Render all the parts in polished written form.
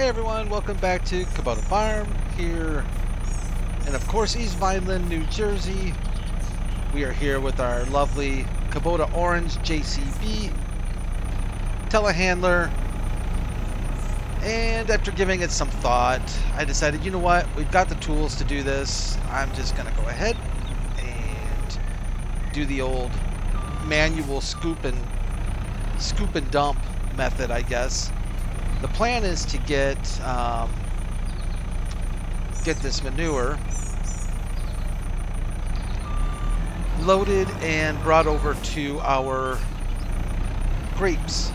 Hey everyone, welcome back to Kubota Farm here, and of course East Vineland, New Jersey. We are here with our lovely Kubota Orange JCB telehandler, and after giving it some thought, I decided, you know what, we've got the tools to do this. I'm just gonna go ahead and do the old manual scoop and dump method, I guess. The plan is to get this manure loaded and brought over to our grapes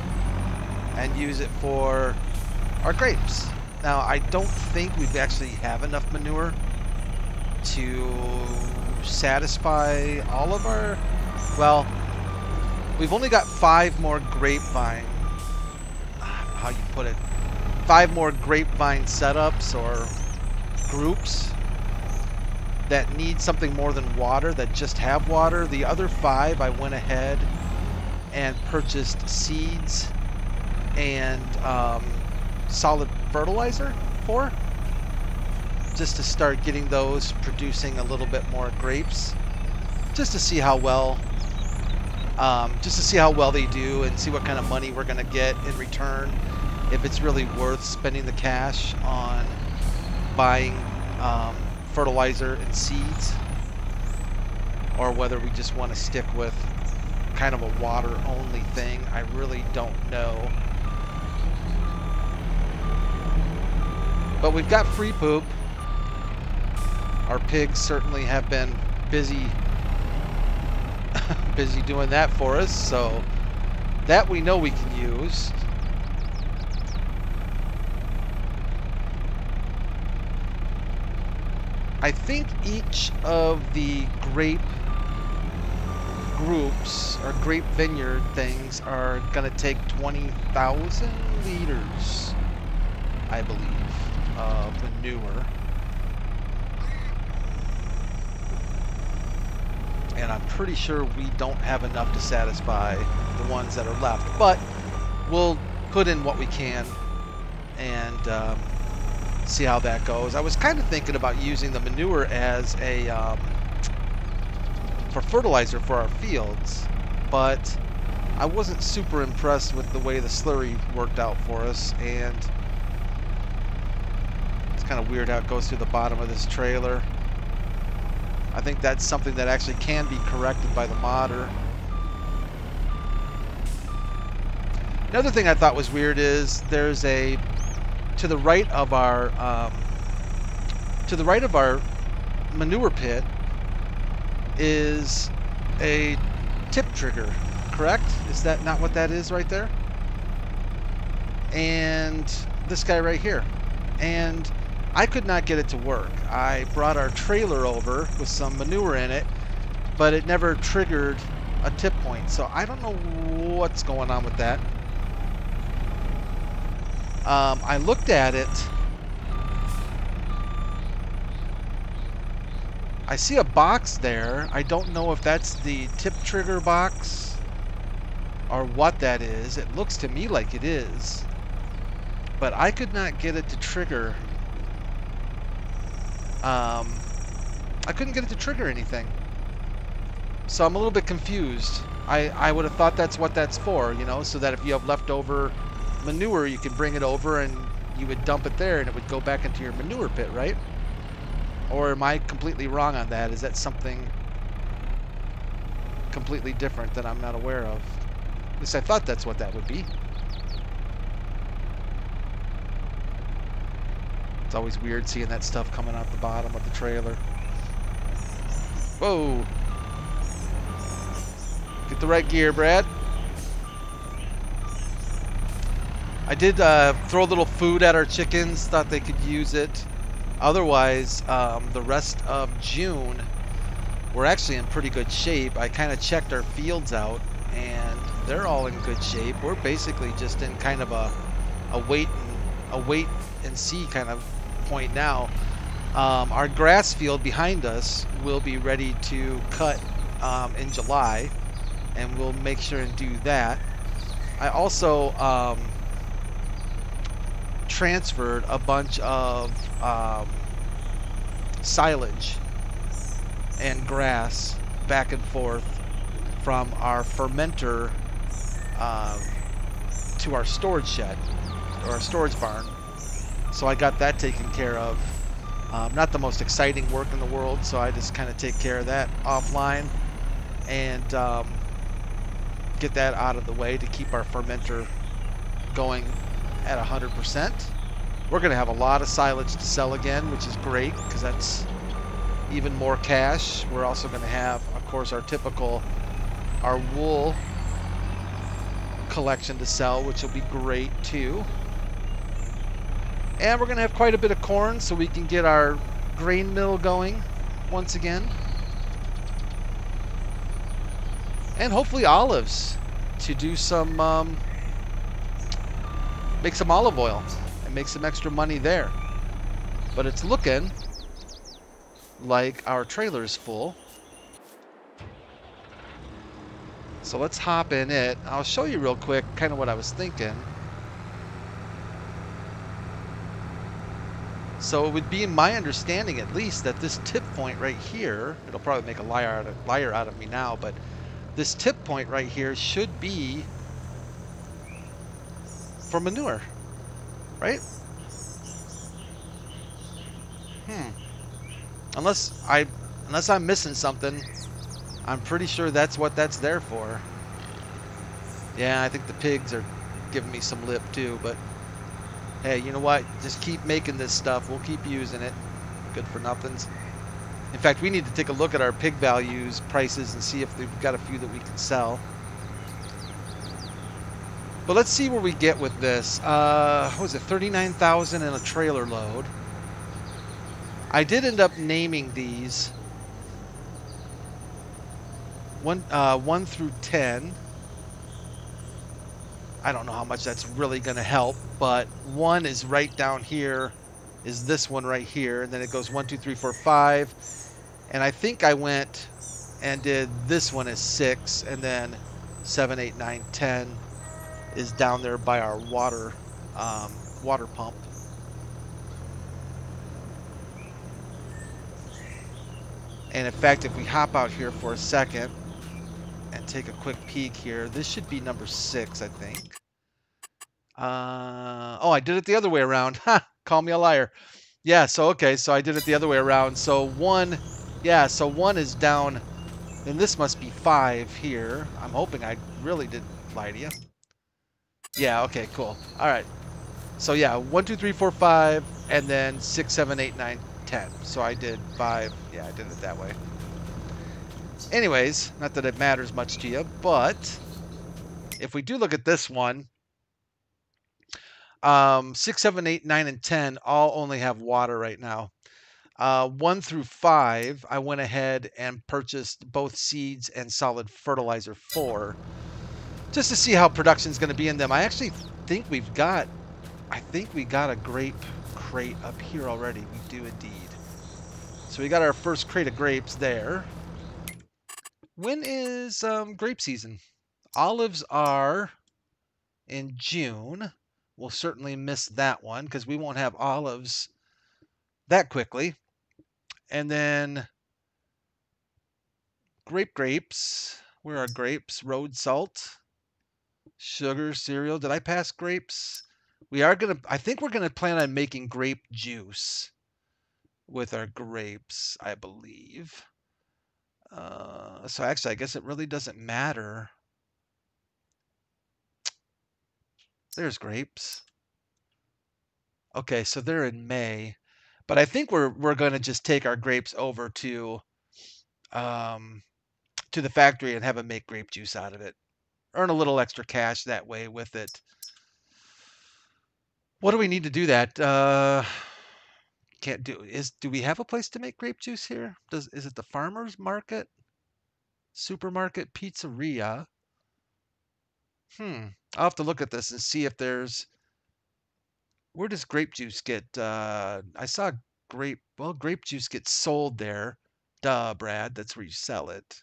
and use it for our grapes. Now, I don't think we actually have enough manure to satisfy all of our, well, we've only got 5 more grapevine, how you put it, 5 more grapevine setups or groups that need something more than water, that just have water. The other 5 I went ahead and purchased seeds and solid fertilizer for, just to start getting those producing a little bit more grapes, just to see how well they do and see what kind of money we're going to get in return, if it's really worth spending the cash on buying fertilizer and seeds, or whether we just want to stick with kind of a water only thing. I really don't know. But we've got free poop. Our pigs certainly have been busy doing that for us, so that we know we can use. I think each of the grape groups or grape vineyard things are gonna take 20,000 liters, I believe, of manure. And I'm pretty sure we don't have enough to satisfy the ones that are left, but we'll put in what we can and see how that goes. I was kind of thinking about using the manure as a for fertilizer for our fields, but I wasn't super impressed with the way the slurry worked out for us, and it's kind of weird how it goes through the bottom of this trailer. I think that's something that actually can be corrected by the modder. Another thing I thought was weird is there's a, to the right of our manure pit is a tip trigger, correct? Is that not what that is right there? And this guy right here. And I could not get it to work. I brought our trailer over with some manure in it, but it never triggered a tip point. So I don't know what's going on with that. I looked at it. I see a box there. I don't know if that's the tip trigger box or what that is. It looks to me like it is, but I could not get it to trigger. I couldn't get it to trigger anything. So I'm a little bit confused. I would have thought that's what that's for, you know, so that if you have leftover manure, you could bring it over and you would dump it there and it would go back into your manure pit, right? Or am I completely wrong on that? Is that something completely different that I'm not aware of? At least I thought that's what that would be. It's always weird seeing that stuff coming out the bottom of the trailer. Whoa! Get the right gear, Brad. I did throw a little food at our chickens, thought they could use it. Otherwise, the rest of June, we're actually in pretty good shape. I kind of checked our fields out, and they're all in good shape. We're basically just in kind of a wait and see kind of point now. Our grass field behind us will be ready to cut in July, and we'll make sure and do that. I also transferred a bunch of silage and grass back and forth from our fermenter to our storage shed or our storage barn. So I got that taken care of. Not the most exciting work in the world, so I just kind of take care of that offline and get that out of the way to keep our fermenter going at 100%. We're going to have a lot of silage to sell again, which is great because that's even more cash. We're also going to have, of course, our wool collection to sell, which will be great too. And we're going to have quite a bit of corn so we can get our grain mill going once again. And hopefully olives to do some, make some olive oil and make some extra money there. But it's looking like our trailer is full. So let's hop in it. I'll show you real quick kind of what I was thinking. So it would be my understanding, at least, that this tip point right here, it'll probably make a liar out of me now, but this tip point right here should be for manure, right? Unless I'm missing something, I'm pretty sure that's what that's there for. Yeah, I think the pigs are giving me some lip too, but hey, you know what? Just keep making this stuff. We'll keep using it. Good for nothings. In fact, we need to take a look at our pig values, prices, and see if we've got a few that we can sell. But let's see where we get with this. What was it? 39,000 in a trailer load. I did end up naming these 1 through 10. I don't know how much that's really going to help, but 1 is right down here, is this one right here, and then it goes 1, 2, 3, 4, 5, and I think I went and did this one as 6, and then 7, 8, 9, 10 is down there by our water pump. And in fact, if we hop out here for a second and take a quick peek here, this should be number 6, I think. Oh, I did it the other way around. Ha! Call me a liar. Yeah, so okay, so I did it the other way around. So 1, yeah, so 1 is down, and this must be 5 here. I'm hoping I really didn't lie to you. Yeah, okay, cool. All right. So yeah, 1, 2, 3, 4, 5, and then 6, 7, 8, 9, 10. So I did 5. Yeah, I did it that way. Anyways, not that it matters much to you, but if we do look at this one, 6, 7, 8, 9, and 10 all only have water right now. 1 through 5, I went ahead and purchased both seeds and solid fertilizer for, just to see how production is going to be in them. I actually think we got a grape crate up here already. We do indeed. So we got our first crate of grapes there. When is grape season? Olives are in June. We'll certainly miss that one because we won't have olives that quickly. And then grapes. Where are grapes? Road salt, sugar, cereal. Did I pass grapes? I think we're gonna plan on making grape juice with our grapes, I believe. So actually, I guess it really doesn't matter. There's grapes. Okay, so they're in May, but I think we're gonna just take our grapes over to the factory and have them make grape juice out of it. Earn a little extra cash that way with it. What do we need to do that? Can't do. Do we have a place to make grape juice here? Is it the farmers market? Supermarket, pizzeria? I'll have to look at this and see if there's. Where does grape juice get? I saw grape juice gets sold there. Duh, Brad. That's where you sell it.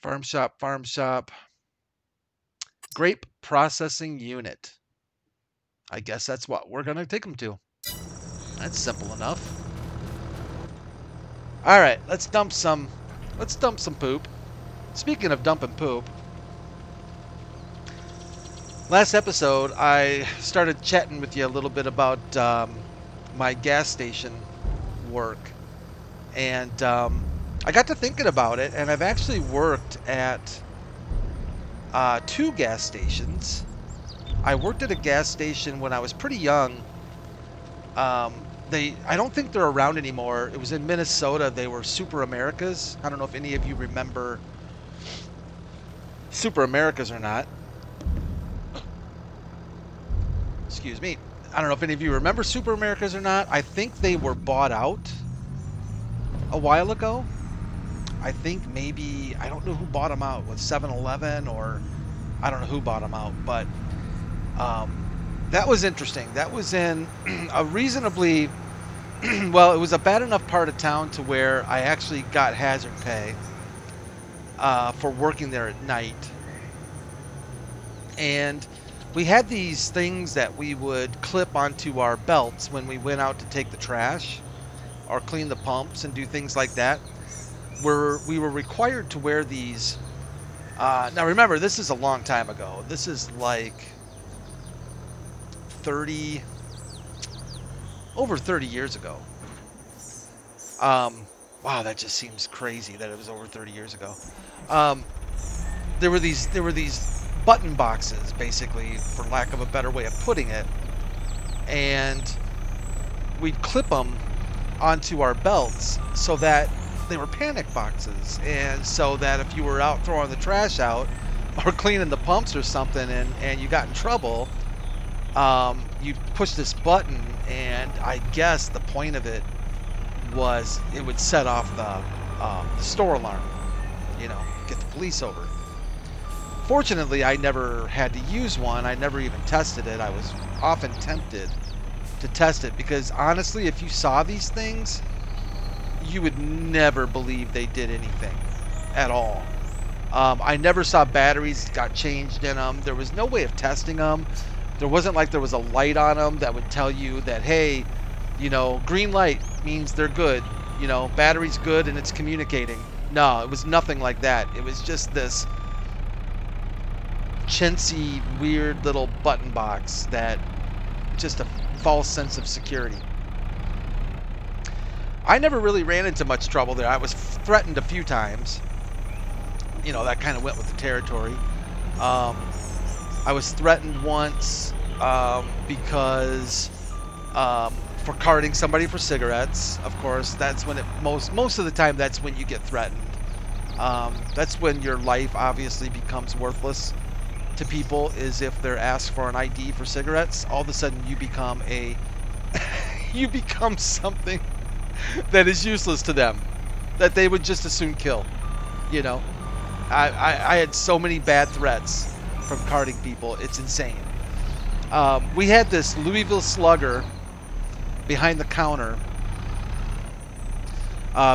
Farm shop. Grape processing unit. I guess that's what we're going to take them to. That's simple enough. All right, let's dump some poop. Speaking of dumping poop, last episode I started chatting with you a little bit about my gas station work, and I got to thinking about it, and I've actually worked at 2 gas stations. I worked at a gas station when I was pretty young. I don't think they're around anymore. It was in Minnesota. They were Super Americas. I don't know if any of you remember Super Americas or not. Excuse me. I don't know if any of you remember Super Americas or not. I think they were bought out a while ago. I think maybe, I don't know who bought them out, with 7-Eleven, or I don't know who bought them out, but that was interesting. That was in a reasonably, well, it was a bad enough part of town to where I actually got hazard pay for working there at night. And we had these things that we would clip onto our belts when we went out to take the trash or clean the pumps and do things like that. We were required to wear these. Now remember, this is a long time ago. This is like over 30 years ago. Wow, that just seems crazy that it was over 30 years ago. There were these button boxes, basically, for lack of a better way of putting it, and we'd clip them onto our belts so that they were panic boxes, and so that if you were out throwing the trash out or cleaning the pumps or something and you got in trouble, you'd push this button, and I guess the point of it was it would set off the store alarm, you know, get the police over. Fortunately, I never had to use one. I never even tested it. I was often tempted to test it because, honestly, if you saw these things, you would never believe they did anything at all. I never saw batteries got changed in them. There was no way of testing them. There wasn't like there was a light on them that would tell you that, hey, you know, green light means they're good. You know, battery's good and it's communicating. No, it was nothing like that. It was just this chintzy, weird little button box that just a false sense of security. I never really ran into much trouble there. I was threatened a few times. You know, that kind of went with the territory. I was threatened once because for carding somebody for cigarettes. Of course, that's when it most of the time that's when you get threatened. That's when your life obviously becomes worthless to people, is if they're asked for an ID for cigarettes. All of a sudden you become you become something that is useless to them, that they would just as soon kill. You know, I had so many bad threats from carding people, it's insane. We had this Louisville Slugger behind the counter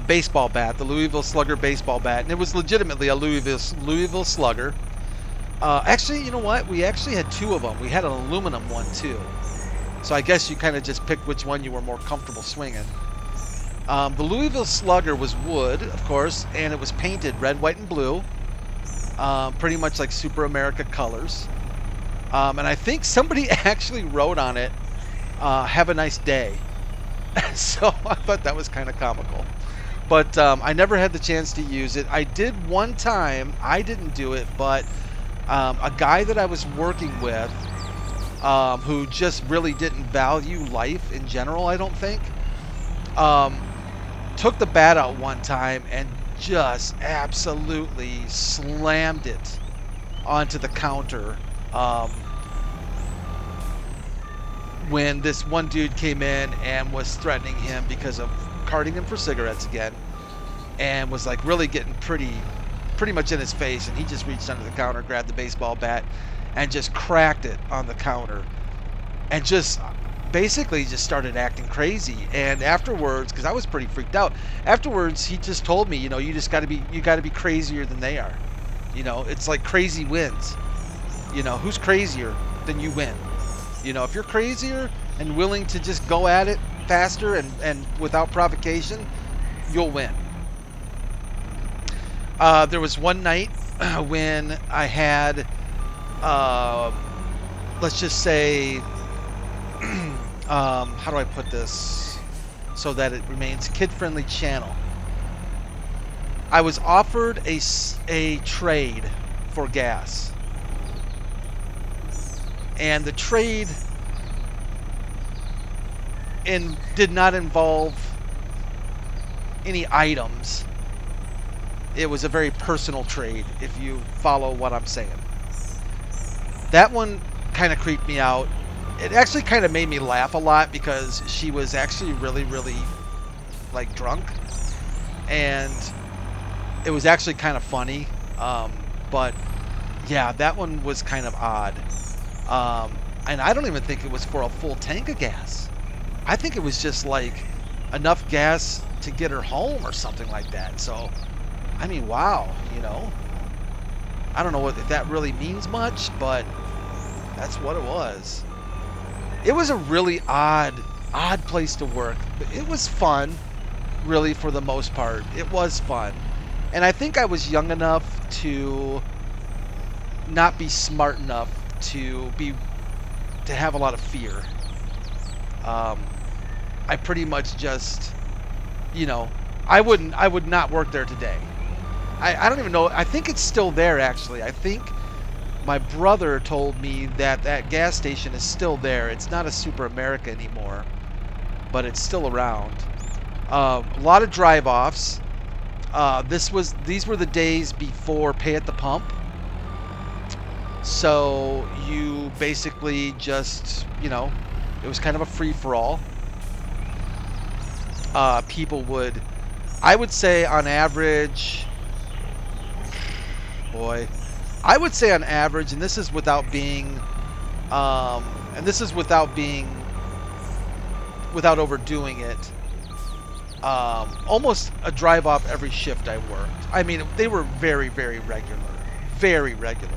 baseball bat, the Louisville Slugger baseball bat, and it was legitimately a Louisville Slugger. Actually, you know what? We actually had 2 of them. We had an aluminum one too. So I guess you kind of just picked which one you were more comfortable swinging. The Louisville Slugger was wood, of course, and it was painted red, white, and blue. Pretty much like Super America colors. And I think somebody actually wrote on it, "Have a nice day." So I thought that was kind of comical. But I never had the chance to use it. I did one time. I didn't do it, but a guy that I was working with, who just really didn't value life in general, I don't think, took the bat out one time and just absolutely slammed it onto the counter when this one dude came in and was threatening him because of carding him for cigarettes again, and was like really getting pretty much in his face, and he just reached under the counter, grabbed the baseball bat, and just cracked it on the counter, and just basically just started acting crazy. And afterwards, because I was pretty freaked out, afterwards he just told me, you know, you got to be crazier than they are. You know, it's like crazy wins. You know, who's crazier than you win? You know, if you're crazier and willing to just go at it faster and without provocation, you'll win. There was one night when I had, let's just say, how do I put this so that it remains kid-friendly channel? I was offered a trade for gas. And the trade did not involve any items. It was a very personal trade, if you follow what I'm saying. That one kind of creeped me out. It actually kind of made me laugh a lot because she was actually really, really, like, drunk. And it was actually kind of funny. But, yeah, that one was kind of odd. And I don't even think it was for a full tank of gas. I think it was just, like, enough gas to get her home or something like that. So, I mean, wow, you know. I don't know if that really means much, but that's what it was. It was a really odd place to work. But it was fun, really, for the most part. It was fun. And I think I was young enough to not be smart enough to have a lot of fear. I pretty much just, you know, I would not work there today. I don't even know. I think it's still there, actually. I think my brother told me that that gas station is still there. It's not a Super America anymore, but it's still around. A lot of drive-offs. These were the days before pay at the pump. So you basically just, you know, it was kind of a free-for-all. People would, I would say on average, boy, I would say on average, and this is without being, without overdoing it, almost a drive off every shift I worked. I mean, they were very, very regular, very regular.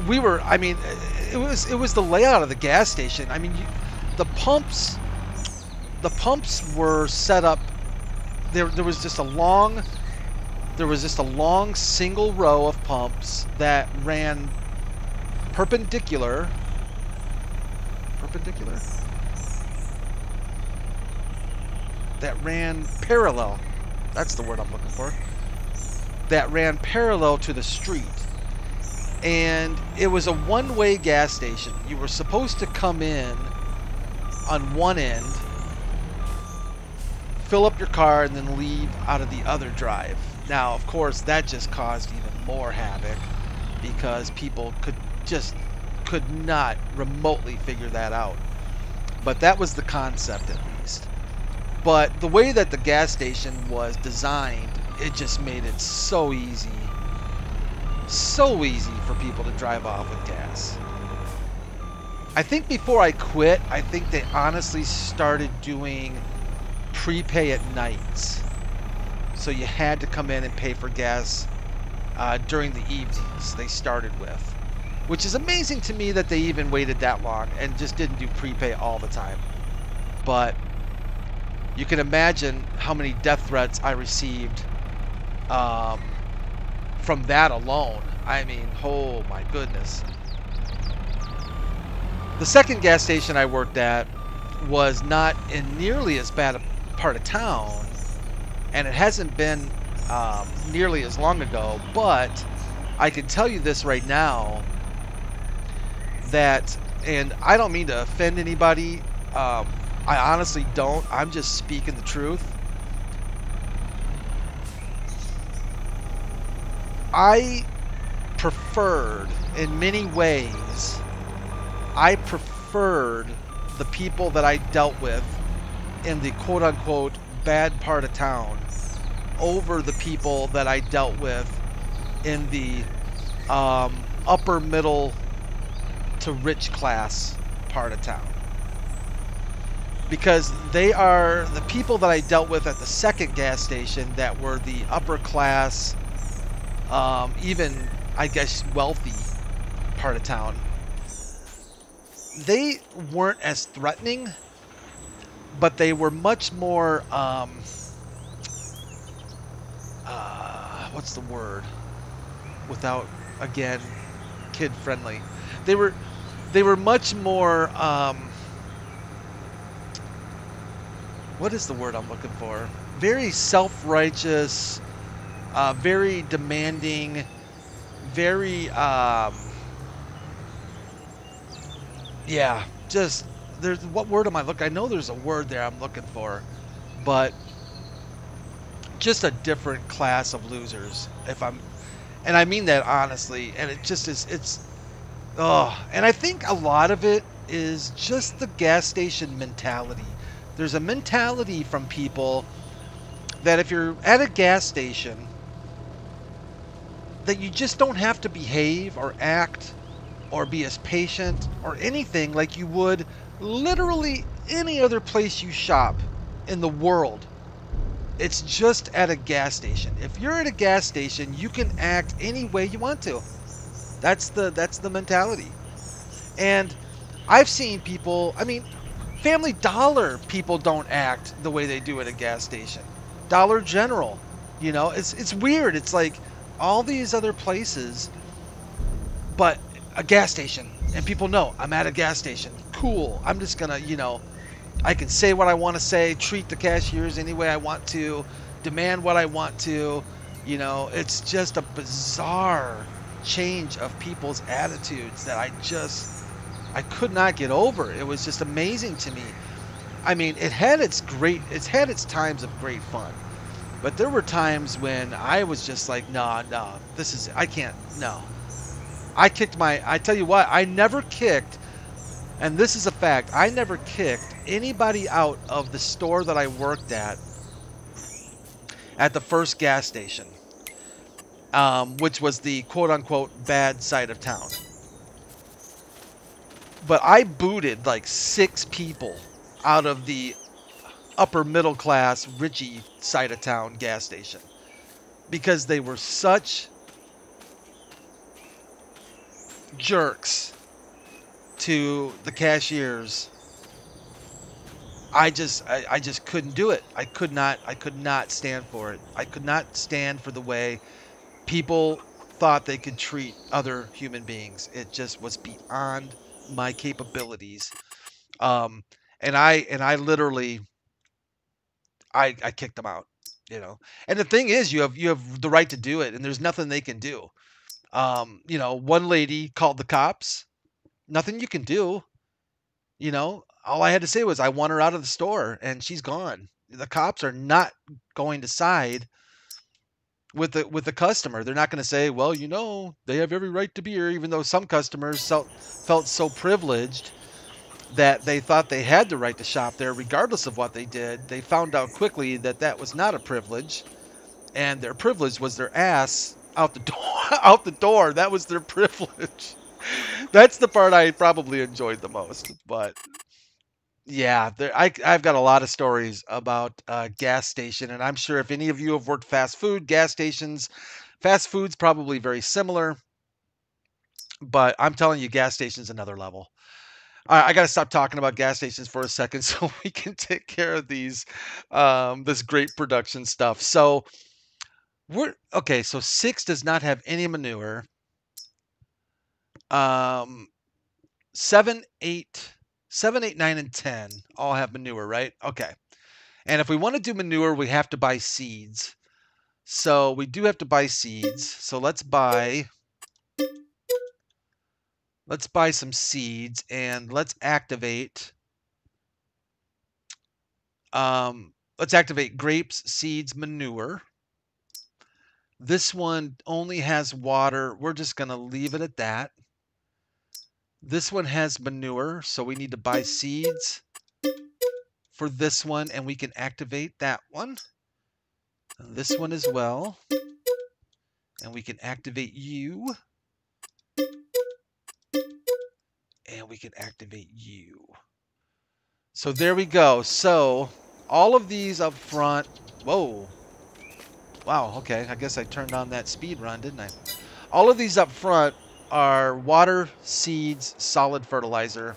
We were, I mean, it was the layout of the gas station. I mean, the pumps were set up. There was just a long single row of pumps that ran perpendicular. That ran parallel. That's the word I'm looking for. That ran parallel to the street. And it was a one-way gas station. You were supposed to come in on one end, fill up your car, and then leave out of the other drive. Now, of course, that just caused even more havoc because people could not remotely figure that out. But that was the concept, at least. But the way that the gas station was designed, it just made it so easy for people to drive off with gas. I think before I quit, I think they honestly started doing prepay at nights. So you had to come in and pay for gas during the evenings they started with. Which is amazing to me that they even waited that long and just didn't do prepay all the time. But you can imagine how many death threats I received from that alone. I mean, oh my goodness. The second gas station I worked at was not in nearly as bad a part of town, and it hasn't been nearly as long ago, but I can tell you this right now, that, and I don't mean to offend anybody, I honestly don't, I'm just speaking the truth. I preferred, in many ways, I preferred the people that I dealt with in the quote-unquote bad part of town over the people that I dealt with in the upper middle to rich class part of town. Because they are the people that I dealt with at the second gas station that were the upper class, even, I guess, wealthy. part of town, they weren't as threatening, but they were much more, what's the word? Without, again, kid-friendly. They were much more, what is the word I'm looking for? Very self-righteous, very demanding, very, yeah, just, there's, what word am I looking? I know there's a word there I'm looking for, but just a different class of losers, and I mean that honestly, and it just is, and I think a lot of it is just the gas station mentality. There's a mentality from people that if you're at a gas station, that you just don't have to behave or act or be as patient or anything like you would literally any other place you shop in the world. It's just at a gas station. If you're at a gas station, you can act any way you want to. That's the mentality. And I've seen people, I mean, Family Dollar people don't act the way they do at a gas station. Dollar General, you know, it's weird. It's like all these other places, but a gas station, and people know I'm at a gas station. Cool. I'm just gonna, you know, I can say what I want to say, treat the cashiers any way I want to, demand what I want to. You know, it's just a bizarre change of people's attitudes that I could not get over. It was just amazing to me. I mean, it's had its times of great fun, but there were times when I was just like, no, I can't, no. I tell you what, I never kicked, and this is a fact, I never kicked anybody out of the store that I worked at the first gas station, which was the quote-unquote bad side of town. But I booted like 6 people out of the upper middle class, Richie side of town gas station because they were such jerks to the cashiers. I just couldn't do it. I could not stand for it. I could not stand for the way people thought they could treat other human beings. It just was beyond my capabilities. And I literally I kicked them out, you know. And the thing is, you have the right to do it, and there's nothing they can do. You know, one lady called the cops. Nothing you can do. You know, all I had to say was I want her out of the store, and she's gone. The cops are not going to side with the customer. They're not going to say, well, you know, they have every right to be here, even though some customers felt so privileged that they thought they had the right to shop there regardless of what they did. They found out quickly that that was not a privilege, and their privilege was their ass out the door. Out the door. That was their privilege. That's the part I probably enjoyed the most. But yeah, I've got a lot of stories about gas station, and I'm sure if any of you have worked fast food, gas stations, fast food's probably very similar. But I'm telling you, gas station's another level. I got to stop talking about gas stations for a second so we can take care of these, this great production stuff. So okay. So 6 does not have any manure. 7, 8, 9, and 10 all have manure, right? Okay. And if we want to do manure, we have to buy seeds. So we do have to buy seeds. So let's buy some seeds, and let's activate grapes, seeds, manure. This one only has water. We're just going to leave it at that. This one has manure, so we need to buy seeds for this one, and we can activate that one. And this one as well. And we can activate you. And we can activate you. So there we go. So all of these up front. Whoa. Wow, okay. I guess I turned on that speed run, didn't I? All of these up front are water, seeds, solid fertilizer.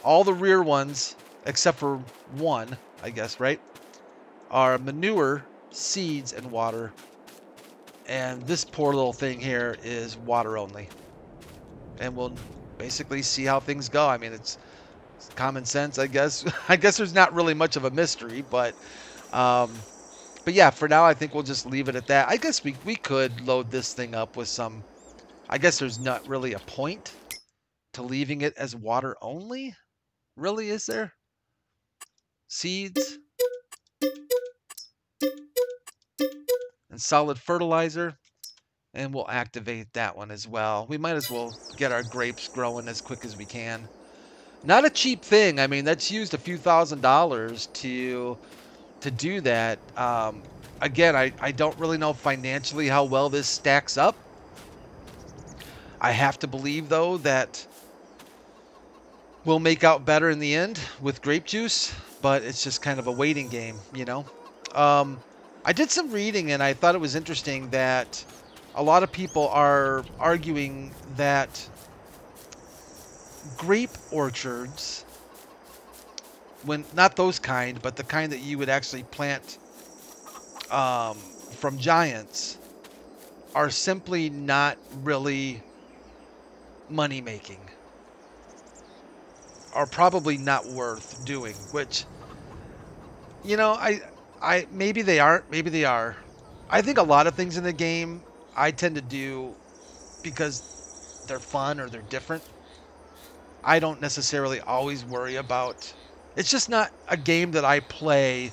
All the rear ones, except for one, I guess, right, are manure, seeds, and water. And this poor little thing here is water only. And we'll basically see how things go. I mean, it's common sense, I guess. I guess there's not really much of a mystery, but yeah, for now, I think we'll just leave it at that. I guess we could load this thing up with some, I guess there's not really a point to leaving it as water only. Really, is there? Seeds and solid fertilizer. And we'll activate that one as well. We might as well get our grapes growing as quick as we can. Not a cheap thing. I mean, that's used a few $1,000s to do that. Again, I don't really know financially how well this stacks up. I have to believe, though, that we'll make out better in the end with grape juice, but it's just kind of a waiting game, you know? I did some reading, and I thought it was interesting that a lot of people are arguing that grape orchards, when not those kind, but the kind that you would actually plant from giants, are simply not really money making, are probably not worth doing. Which, you know, I maybe they aren't, maybe they are. I think a lot of things in the game I tend to do because they're fun or they're different. I don't necessarily always worry about. It's just not a game that I play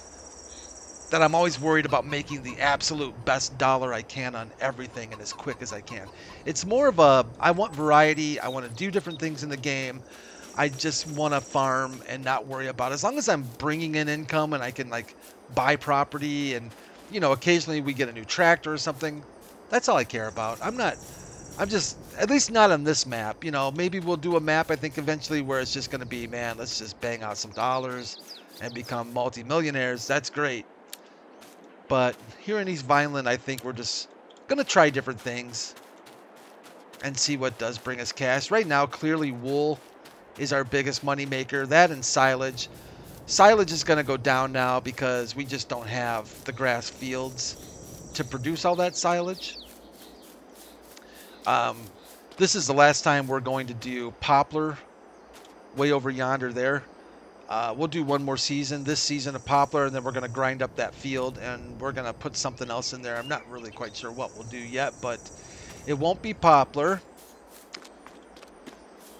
that I'm always worried about making the absolute best dollar I can on everything and as quick as I can. It's more of a, I want variety. I want to do different things in the game. I just want to farm and not worry about, as long as I'm bringing in income and I can like buy property and, you know, occasionally we get a new tractor or something. That's all I care about. I'm just, at least not on this map. You know, maybe we'll do a map, I think, eventually where it's just going to be, man, let's just bang out some dollars and become multi-millionaires. That's great. But here in East Vineland, I think we're just going to try different things and see what does bring us cash. Right now, clearly wool is our biggest money maker. That and silage. Silage is going to go down now because we just don't have the grass fields to produce all that silage. This is the last time we're going to do poplar way over yonder there. We'll do one more season, this season of poplar, and then we're going to grind up that field and we're going to put something else in there. I'm not really quite sure what we'll do yet, but it won't be poplar.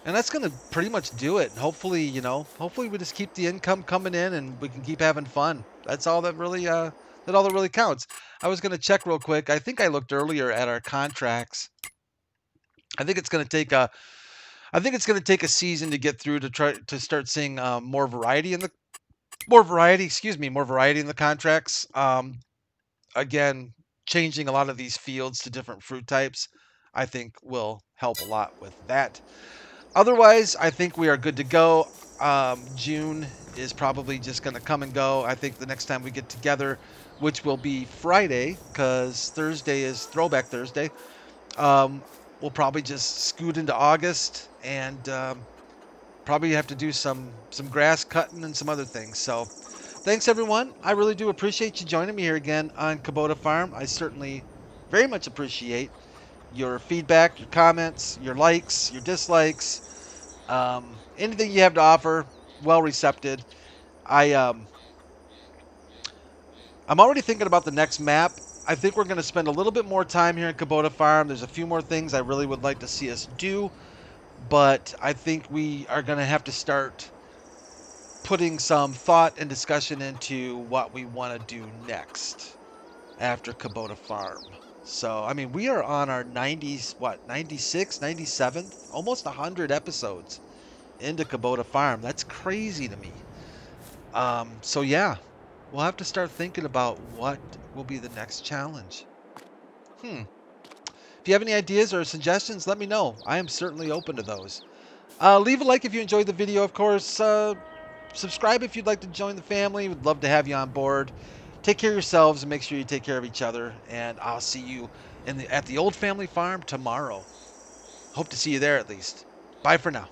And that's going to pretty much do it. Hopefully, you know, hopefully we just keep the income coming in and we can keep having fun. That's all that really, all that really counts. I was going to check real quick. I think I looked earlier at our contracts. I think it's going to take a season to get through to try to start seeing more variety in the contracts. Again, changing a lot of these fields to different fruit types, I think will help a lot with that. Otherwise, I think we are good to go. June is probably just going to come and go. I think the next time we get together, which will be Friday, because Thursday is Throwback Thursday, we'll probably just scoot into August and probably have to do some grass cutting and some other things. So thanks, everyone. I really do appreciate you joining me here again on Kubota Farm. I certainly very much appreciate your feedback, your comments, your likes, your dislikes, anything you have to offer. Well recepted. I'm already thinking about the next map. I think we're going to spend a little bit more time here in Kubota Farm. There's a few more things I really would like to see us do, but I think we are going to have to start putting some thought and discussion into what we want to do next after Kubota Farm. So, I mean, we are on our 90s, 96, 97th, almost 100 episodes into Kubota Farm. That's crazy to me. So yeah, we'll have to start thinking about what will be the next challenge. If you have any ideas or suggestions, let me know. I am certainly open to those. Leave a like if you enjoyed the video, of course. Subscribe if you'd like to join the family. We'd love to have you on board. Take care of yourselves and make sure you take care of each other. And I'll see you at the old family farm tomorrow. Hope to see you there at least. Bye for now.